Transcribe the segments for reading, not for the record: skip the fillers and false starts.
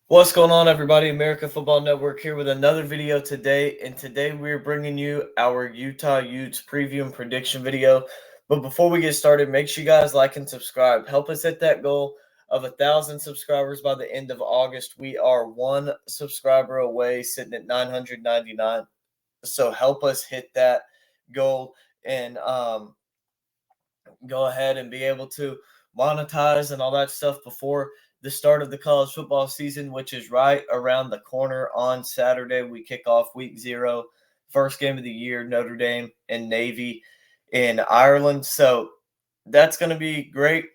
What's going on, everybody? America Football Network here with another video today. And today we're bringing you our Utah Utes preview and prediction video. But before we get started, make sure you guys like and subscribe. Help us hit that goal of 1,000 subscribers by the end of August. We are one subscriber away, sitting at 999. So help us hit that goal and go ahead and be able to monetize and all that stuff before the start of the college football season, which is right around the corner. On Saturday, we kick off week 0, first game of the year, Notre Dame and Navy in Ireland. So that's going to be great.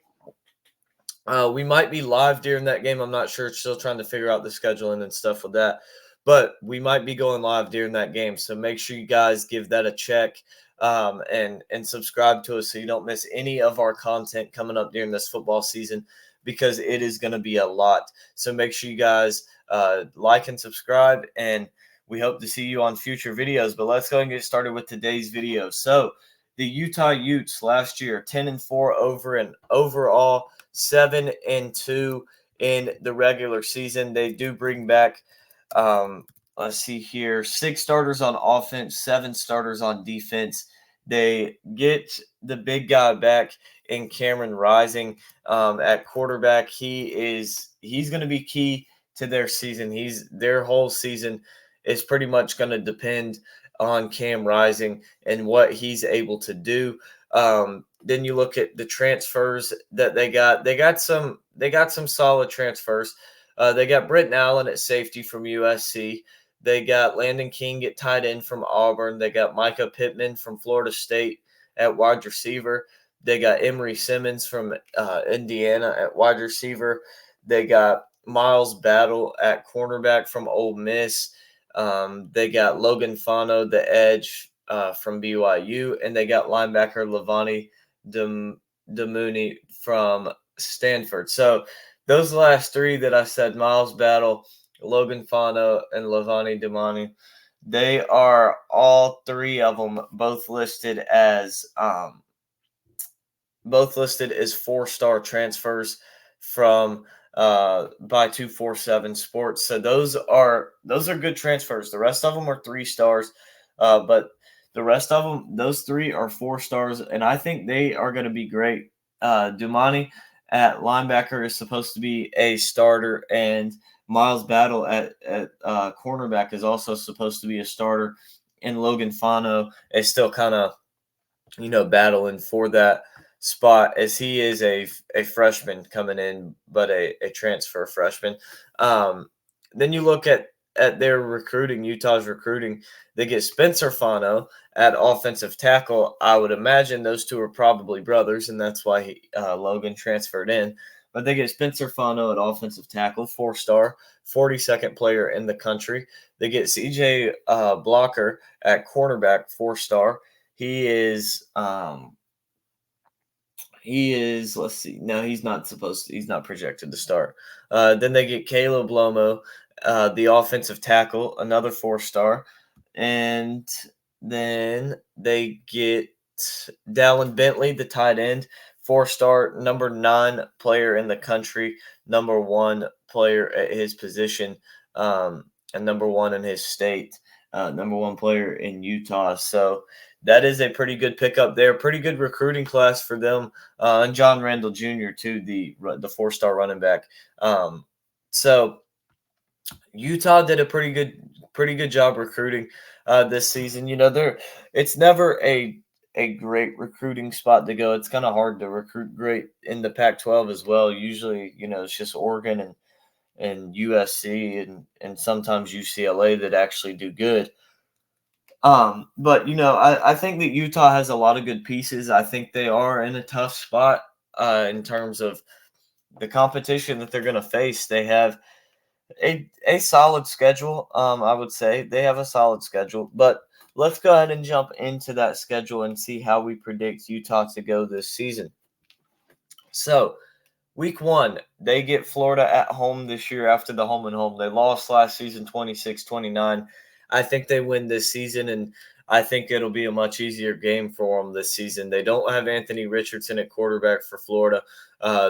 We might be live during that game. I'm not sure. Still trying to figure out the scheduling and stuff with that. But we might be going live during that game. So make sure you guys give that a check and subscribe to us so you don't miss any of our content coming up during this football season, because it is going to be a lot. So make sure you guys like and subscribe, and we hope to see you on future videos. But let's go and get started with today's video. So the Utah Utes last year, 10-4 overall, 7-2 in the regular season. They do bring back, let's see here, 6 starters on offense, 7 starters on defense. They get the big guy back in Cameron Rising at quarterback. He's going to be key to their season. Their whole season is pretty much going to depend on Cam Rising and what he's able to do. Then you look at the transfers that they got. They got some solid transfers. They got Britton Allen at safety from USC. They got Landon King at tight end from Auburn. They got Micah Pittman from Florida State at wide receiver. They got Emory Simmons from Indiana at wide receiver. They got Miles Battle at cornerback from Ole Miss. They got Logan Fano, the edge from BYU, and they got linebacker Levani Demooney from Stanford. So those last 3 that I said, Miles Battle, Logan Fano, and Levani Demooney, they are all 3 of them both listed as 4-star transfers from by 247 Sports. So those are good transfers. The rest of them are 3 stars, but the rest of them, those 3 are 4 stars, and I think they are going to be great. Dumani at linebacker is supposed to be a starter, and Miles Battle at cornerback is also supposed to be a starter, and Logan Fano is still kind of battling for that spot, as he is a freshman coming in, but a transfer freshman. Then you look at their recruiting, Utah's recruiting. They get Spencer Fano at offensive tackle. I would imagine those 2 are probably brothers, and that's why Logan transferred in. But they get Spencer Fano at offensive tackle, 4-star, 42nd player in the country. They get CJ Blocker at cornerback, 4-star. He is, let's see. No, he's not projected to start. Then they get Caleb Lomo, the offensive tackle, another 4-star. And then they get Dallin Bentley, the tight end, 4-star, number 9 player in the country, number 1 player at his position, and number 1 in his state, number 1 player in Utah. So that is a pretty good pickup there. Pretty good recruiting class for them. And John Randall Jr., too, the 4-star running back. So Utah did a pretty good job recruiting this season. It's never a great recruiting spot to go. It's kind of hard to recruit great in the Pac-12 as well. Usually, it's just Oregon and USC and sometimes UCLA that actually do good. But I think that Utah has a lot of good pieces. I think they are in a tough spot in terms of the competition that they're going to face. They have a solid schedule. I would say they have a solid schedule, but let's go ahead and jump into that schedule and see how we predict Utah to go this season. So, week 1, they get Florida at home this year after the home and home. They lost last season 26-29. I think they win this season, and I think it'll be a much easier game for them this season. They don't have Anthony Richardson at quarterback for Florida.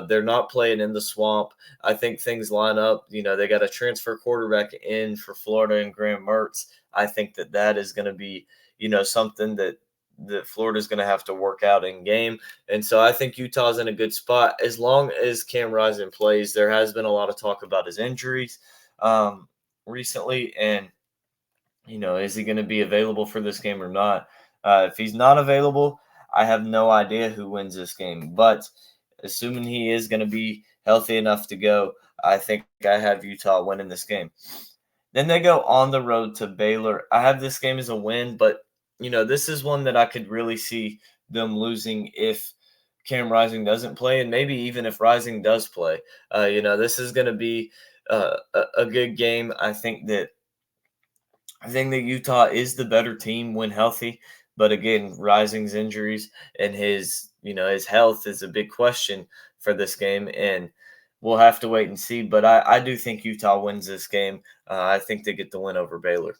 They're not playing in the swamp. I think things line up. They got a transfer quarterback in for Florida and Graham Mertz. I think that is going to be, something that Florida's going to have to work out in game. And so I think Utah's in a good spot as long as Cam Rising plays. There has been a lot of talk about his injuries recently, and is he going to be available for this game or not? If he's not available, I have no idea who wins this game. But assuming he is going to be healthy enough to go, I think I have Utah winning this game. Then they go on the road to Baylor. I have this game as a win, but this is one that I could really see them losing if Cam Rising doesn't play, and maybe even if Rising does play. This is going to be a good game. I think that Utah is the better team when healthy, but again, Rising's injuries and his health is a big question for this game, and we'll have to wait and see. But I do think Utah wins this game. I think they get the win over Baylor.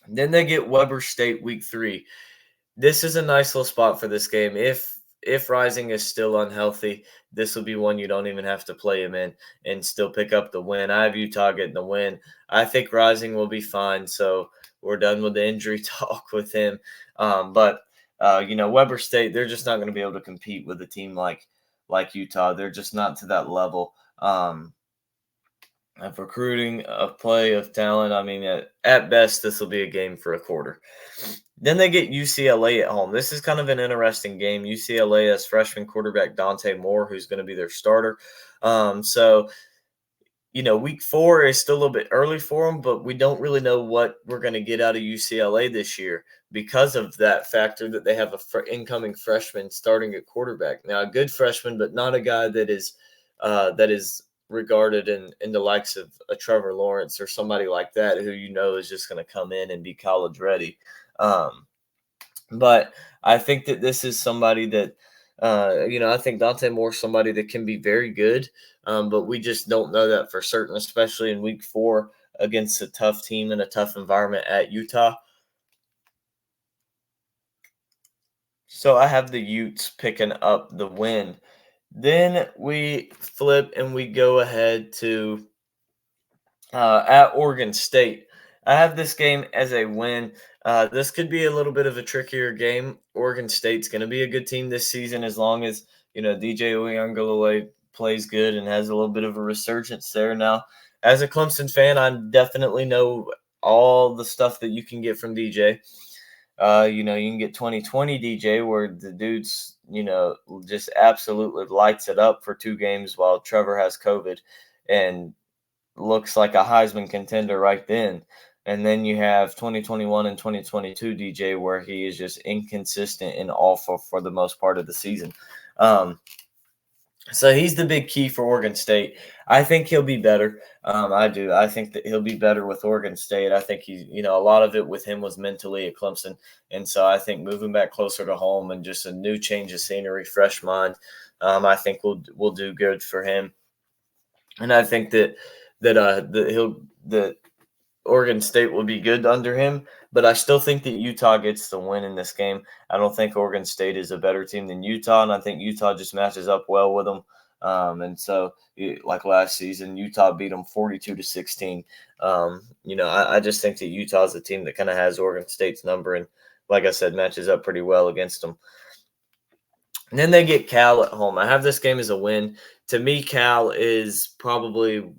Then they get Weber State week 3. This is a nice little spot for this game. If Rising is still unhealthy, this will be one you don't even have to play him in and still pick up the win. I have Utah getting the win. I think Rising will be fine, so we're done with the injury talk with him. But Weber State, they're just not going to be able to compete with a team like Utah. They're just not to that level of recruiting, of play, of talent. I mean, at best, this will be a game for a quarter. Then they get UCLA at home. This is kind of an interesting game. UCLA has freshman quarterback Dante Moore, who's going to be their starter. Week 4 is still a little bit early for them, but we don't really know what we're going to get out of UCLA this year because of that factor that they have a incoming freshman starting at quarterback. Now, a good freshman, but not a guy that is regarded in the likes of a Trevor Lawrence or somebody like that who is just going to come in and be college ready. But I think that this is somebody that, I think Dante Moore is somebody that can be very good, but we just don't know that for certain, especially in week 4 against a tough team and a tough environment at Utah. So I have the Utes picking up the win. Then we flip and we go ahead to at Oregon State. I have this game as a win. This could be a little bit of a trickier game. Oregon State's going to be a good team this season as long as, DJ Uiagalelei plays good and has a little bit of a resurgence there. Now, as a Clemson fan, I definitely know all the stuff that you can get from DJ. You can get 2020 DJ where the dude's, just absolutely lights it up for 2 games while Trevor has COVID and looks like a Heisman contender right then. And then you have 2021 and 2022 DJ where he is just inconsistent and awful for the most part of the season. So he's the big key for Oregon State. I think he'll be better. I do. I think that he'll be better with Oregon State. I think he's, a lot of it with him was mentally at Clemson. And so I think moving back closer to home and just a new change of scenery, fresh mind, I think will do good for him. And I think that Oregon State will be good under him, but I still think that Utah gets the win in this game. I don't think Oregon State is a better team than Utah, and I think Utah just matches up well with them. And so, like last season, Utah beat them 42-16. I just think that Utah is a team that kind of has Oregon State's number, and like I said, matches up pretty well against them. And then they get Cal at home. I have this game as a win. To me, Cal is probably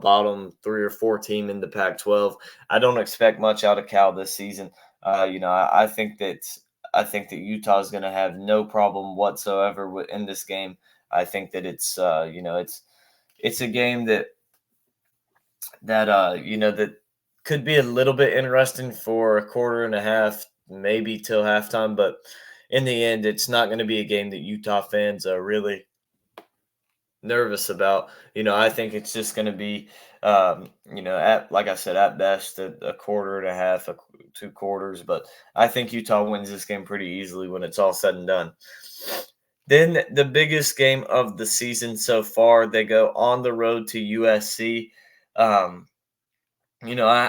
bottom 3 or 4 team in the Pac-12. I don't expect much out of Cal this season. I think that Utah is going to have no problem whatsoever in this game. I think that it's a game that could be a little bit interesting for a quarter and a half, maybe till halftime, but in the end, it's not going to be a game that Utah fans are really nervous about. I think it's just going to be, like I said, at best a quarter and a half, 2 quarters. But I think Utah wins this game pretty easily when it's all said and done. Then the biggest game of the season so far, they go on the road to USC. I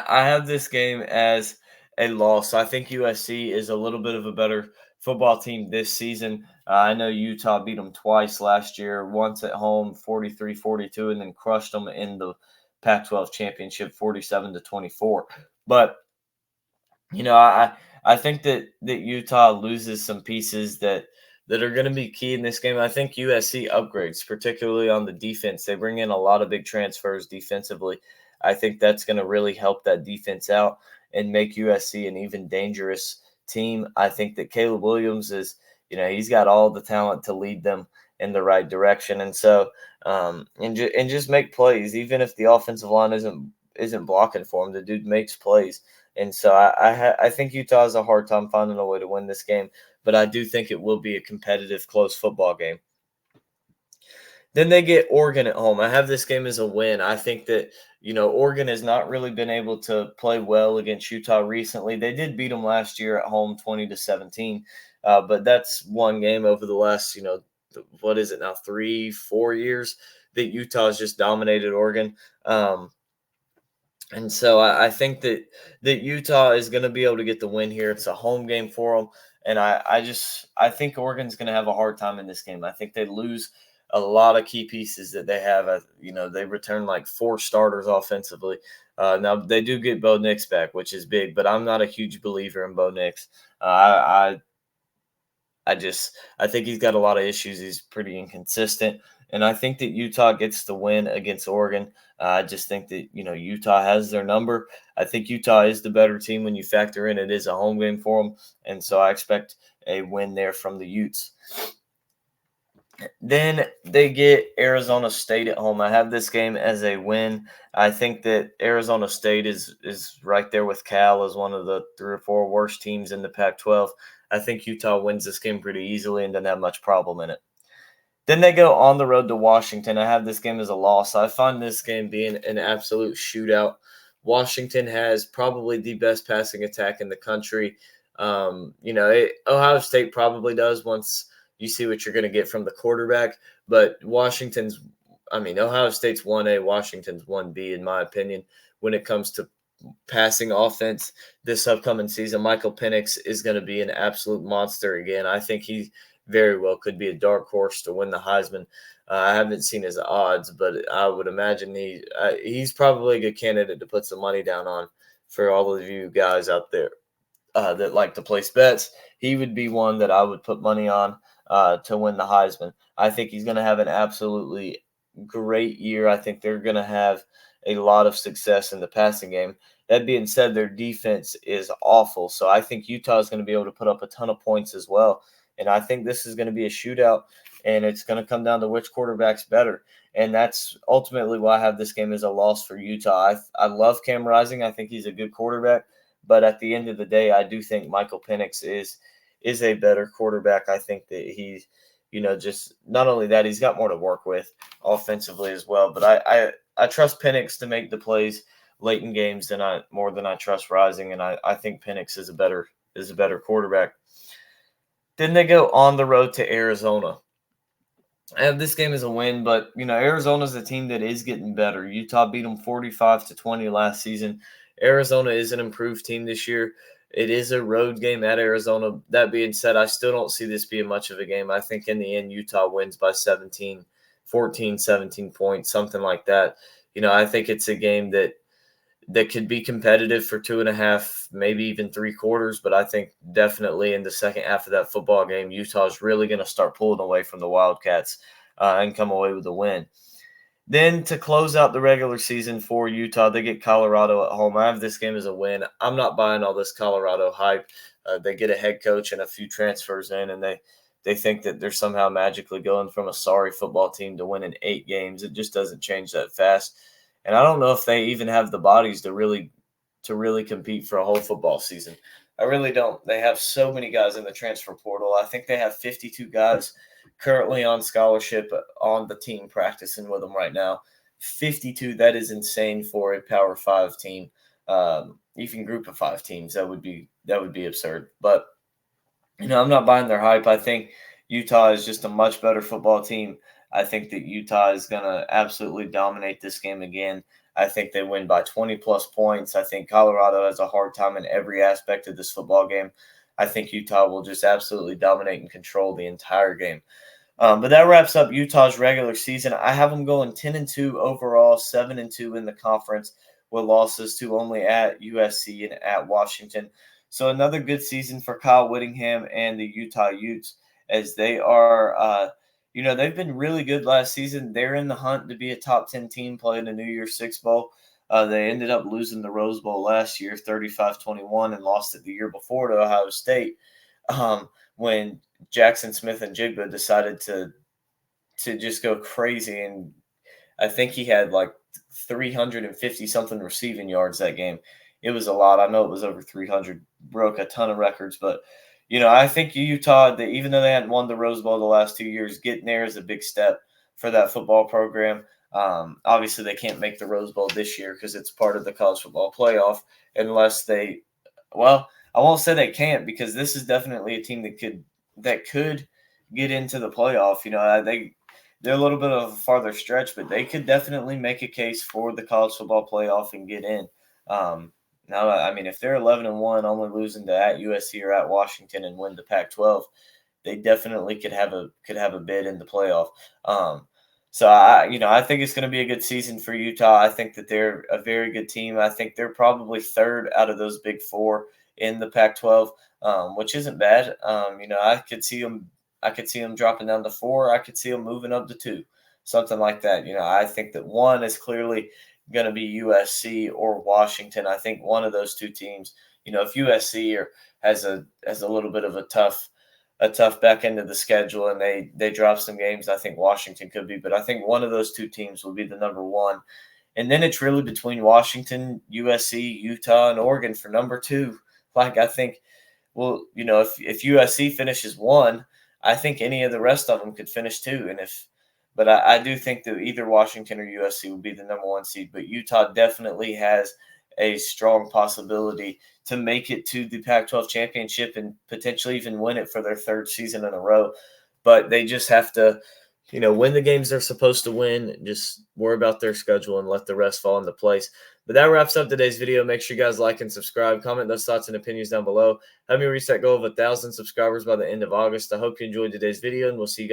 have this game as a loss. I think USC is a little bit of a better football team this season. I know Utah beat them twice last year, once at home 43-42, and then crushed them in the Pac-12 championship 47-24. But I think that Utah loses some pieces that are going to be key in this game. I think USC upgrades, particularly on the defense. They bring in a lot of big transfers defensively. I think that's going to really help that defense out and make USC an even dangerous team. I think that Caleb Williams is, he's got all the talent to lead them in the right direction, and so and just make plays, even if the offensive line isn't blocking for him. The dude makes plays. And so I think Utah has a hard time finding a way to win this game, but I do think it will be a competitive, close football game. Then they get Oregon at home. I have this game as a win. I think that, Oregon has not really been able to play well against Utah recently. They did beat them last year at home 20-17, but that's one game over the last, what is it now, 3-4 years that Utah has just dominated Oregon. And so I think that Utah is going to be able to get the win here. It's a home game for them, and I think Oregon's going to have a hard time in this game. I think they lose a lot of key pieces that they have. They return like 4 starters offensively. Now they do get Bo Nix back, which is big, but I'm not a huge believer in Bo Nix. I think he's got a lot of issues. He's pretty inconsistent. And I think that Utah gets the win against Oregon. I just think that, Utah has their number. I think Utah is the better team when you factor in it is a home game for them. And so I expect a win there from the Utes. Then they get Arizona State at home. I have this game as a win. I think that Arizona State is right there with Cal as one of the 3 or 4 worst teams in the Pac-12. I think Utah wins this game pretty easily and doesn't have much problem in it. Then they go on the road to Washington. I have this game as a loss. I find this game being an absolute shootout. Washington has probably the best passing attack in the country. Ohio State probably does once you see what you're going to get from the quarterback. But Ohio State's 1A, Washington's 1B, in my opinion, when it comes to passing offense this upcoming season. Michael Penix is going to be an absolute monster again. I think he very well could be a dark horse to win the Heisman. I haven't seen his odds, but I would imagine he's probably a good candidate to put some money down on for all of you guys out there that like to place bets. He would be one that I would put money on to win the Heisman. I think he's going to have an absolutely great year. I think they're going to have a lot of success in the passing game. That being said, their defense is awful, so I think Utah is going to be able to put up a ton of points as well. And I think this is going to be a shootout, and it's going to come down to which quarterback's better. And that's ultimately why I have this game as a loss for Utah. I love Cam Rising. I think he's a good quarterback. But at the end of the day, I do think Michael Penix is a better quarterback. I think that he's, just not only that, he's got more to work with offensively as well. But I trust Penix to make the plays late in games more than I trust Rising. And I think Penix is a better quarterback. Then they go on the road to Arizona. I have this game as a win, but Arizona's a team that is getting better. Utah beat them 45-20 last season. Arizona is an improved team this year. It is a road game at Arizona. That being said, I still don't see this being much of a game. I think in the end, Utah wins by 17 points, something like that. I think it's a game that could be competitive for 2.5, maybe even 3 quarters. But I think definitely in the second half of that football game, Utah is really going to start pulling away from the Wildcats and come away with a win. Then to close out the regular season for Utah, they get Colorado at home. I have this game as a win. I'm not buying all this Colorado hype. They get a head coach and a few transfers in, and they think that they're somehow magically going from a sorry football team to winning 8 games. It just doesn't change that fast. And I don't know if they even have the bodies to really compete for a whole football season. I really don't. They have so many guys in the transfer portal. I think they have 52 guys currently on scholarship on the team practicing with them right now. 52, that is insane for a Power 5 team. Even group of 5 teams, that would be absurd. But I'm not buying their hype. I think Utah is just a much better football team. I think that Utah is going to absolutely dominate this game again. I think they win by 20 plus points. I think Colorado has a hard time in every aspect of this football game. I think Utah will just absolutely dominate and control the entire game. But that wraps up Utah's regular season. I have them going 10-2 overall, 7-2 in the conference, with losses to only at USC and at Washington. So another good season for Kyle Whittingham and the Utah Utes, as they are, they've been really good last season. They're in the hunt to be a top 10 team playing the New Year's Six Bowl. They ended up losing the Rose Bowl last year, 35-21, and lost it the year before to Ohio State. When Jackson Smith and Jigba decided to just go crazy, and I think he had like 350 something receiving yards that game. It was a lot. I know it was over 300, broke a ton of records, but I think Utah, even though they hadn't won the Rose Bowl the last 2 years, getting there is a big step for that football program. Obviously, they can't make the Rose Bowl this year because it's part of the college football playoff, unless well, I won't say they can't, because this is definitely a team that could get into the playoff. They're a little bit of a farther stretch, but they could definitely make a case for the college football playoff and get in. Now, I mean, if they're 11-1, only losing to at USC or at Washington, and win the Pac-12, they definitely could have a bid in the playoff. So I think it's going to be a good season for Utah. I think that they're a very good team. I think they're probably third out of those big four in the Pac-12, which isn't bad. I could see them dropping down to 4. I could see them moving up to 2, something like that. I think that 1 is clearly going to be USC or Washington. I think one of those two teams. If USC has a little bit of a tough back end of the schedule and they drop some games, I think Washington could be. But I think one of those two teams will be the number 1. And then it's really between Washington, USC, Utah, and Oregon for number 2. Like, I think, if USC finishes 1, I think any of the rest of them could finish 2. But I do think that either Washington or USC will be the number 1 seed. But Utah definitely has a strong possibility to make it to the Pac-12 championship and potentially even win it for their 3rd season in a row. But they just have to, win the games they're supposed to win, just worry about their schedule and let the rest fall into place. But that wraps up today's video. Make sure you guys like and subscribe. Comment those thoughts and opinions down below. Help me reach that goal of 1,000 subscribers by the end of August. I hope you enjoyed today's video, and we'll see you guys